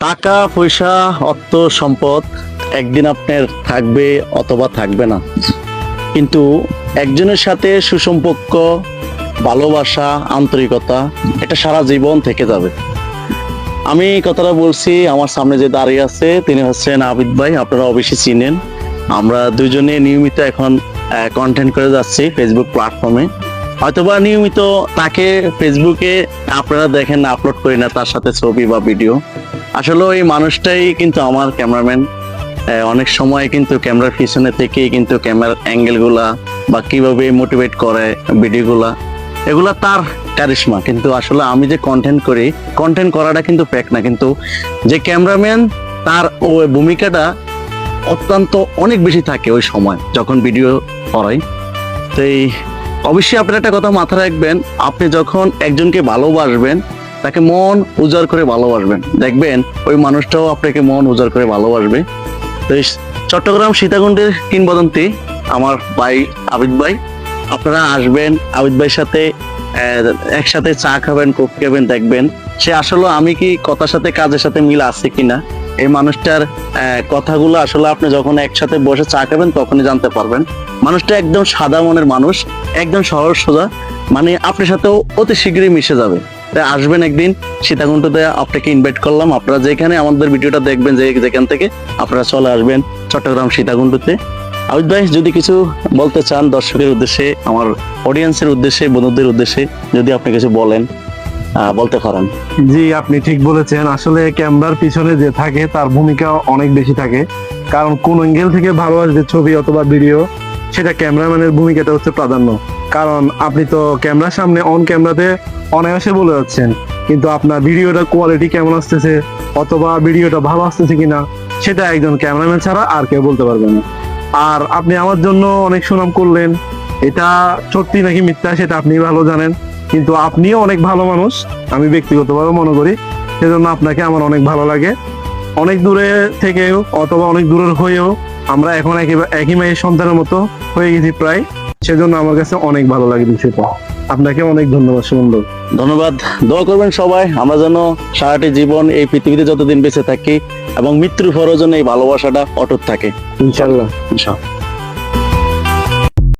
টাকা পয়সা অর্থ সম্পদ একদিন আপনার থাকবে অথবা থাকবে না, কিন্তু একজনের সাথে সুসম্পর্ক, ভালোবাসা, আন্তরিকতা এটা সারা জীবন থেকে যাবে। আমি এই কথাটা বলছি, আমার সামনে যে দাঁড়িয়ে আছে তিনি হচ্ছেন আবিদ ভাই, আপনারা অবশ্যই চিনেন। আমরা দুজনে নিয়মিত এখন কন্টেন্ট করে যাচ্ছি ফেসবুক প্ল্যাটফর্মে। হয়তোবা নিয়মিত তাকে ফেসবুকে আপনারা দেখেন, আপলোড করি না তার সাথে ছবি বা ভিডিও। আসলে এই মানুষটাই কিন্তু আমার ক্যামেরাম্যান। অনেক সময় কিন্তু ক্যামেরার পিছনে থেকেই কিন্তু ক্যামেরার অ্যাঙ্গেল গুলা বা কিভাবে মোটিভেট করে ভিডিওগুলা, এগুলা তার কারিশমা। কিন্তু আসলে আমি যে কন্টেন্ট করাটা কিন্তু ফেক না, কিন্তু যে ক্যামেরাম্যান তার ওই ভূমিকাটা অত্যন্ত অনেক বেশি থাকে ওই সময় যখন ভিডিও করাই। তো এই অবশ্যই আপনার একটা কথা মাথায় রাখবেন, আপনি যখন একজনকে ভালোবাসবেন তাকে মন উজাড় করে ভালোবাসবেন, দেখবেন ওই মানুষটাও আপনাকে মন উজাড় করে ভালোবাসবে। তো এই চট্টগ্রাম সীতাকুণ্ডের কিংবদন্তি আমার ভাই আবিদ ভাই, আপনারা আসবেন আবিদ ভাইয়ের সাথে একসাথে চা খাবেন, কফি খাবেন, দেখবেন সে আসলে আমি কি কথার সাথে কাজের সাথে মিল আছে কিনা। এই মানুষটার কথাগুলো আসলে আপনি যখন একসাথে বসে চা খাবেন তখনই জানতে পারবেন। মানুষটা একদম সাদা মনের মানুষ, একদম সহজ সোজা, মানে আপনার সাথেও অতি শীঘ্রই মিশে যাবে। তাই আসবেন একদিন সীতাকুণ্ডতে, আপনাকে ইনভাইট করলাম। আপনারা যেখানে আমাদের ভিডিওটা দেখবেন, যেখান থেকে আপনারা চলে আসবেন চট্টগ্রাম সীতাকুণ্ডতে। আবিদ ভাই যদি কিছু বলতে চান দর্শকের উদ্দেশ্যে, আমার অডিয়েন্সের উদ্দেশ্যে, বন্ধুদের উদ্দেশ্যে, যদি আপনি কিছু বলেন বলতে পারেন। জি, আপনি ঠিক বলেছেন। আসলে ক্যামেরার পিছনে যে থাকে তার ভূমিকা অনেক বেশি থাকে, কারণ কোন অ্যাঙ্গেল থেকে ভালো আসবে ছবি অথবা ভিডিও, সেটা ক্যামেরাম্যানের ভূমিকাটা হচ্ছে প্রাধান্য। কারণ আপনি তো ক্যামেরার সামনে অন ক্যামেরাতে অনায়াসে বলে যাচ্ছেন, কিন্তু আপনার ভিডিওটার কোয়ালিটি কেমন আসতেছে অথবা ভিডিওটা ভালো আসতেছে কিনা সেটা একজন ক্যামেরাম্যান ছাড়া আর কেউ বলতে পারবে না। আর আপনি আমার জন্য অনেক সুনাম করলেন, এটা সত্যি নাকি মিথ্যা সেটা আপনি ভালো জানেন, কিন্তু আপনিও অনেক ভালো মানুষ, আমি ব্যক্তিগতভাবে মনে করি। সেজন্য আপনাকে আমার অনেক ভালো লাগে। অনেক দূরে থেকেও অথবা অনেক দূরের হয়েও আমরা এখন একই মায়ের সন্তানের মতো হয়ে গেছি প্রায়, সেজন্য আমার কাছে অনেক ভালো লাগে বিষয়টা। আপনাকে অনেক ধন্যবাদ সুমন। ধন্যবাদ। দোয়া করবেন সবাই আমরা যেন সারাটি জীবন এই পৃথিবীতে যতদিন বেঁচে থাকি এবং মৃত্যুর পরও যেন এই ভালোবাসাটা অটুট থাকে। ইনশাল্লাহ। ইনশাআল্লাহ।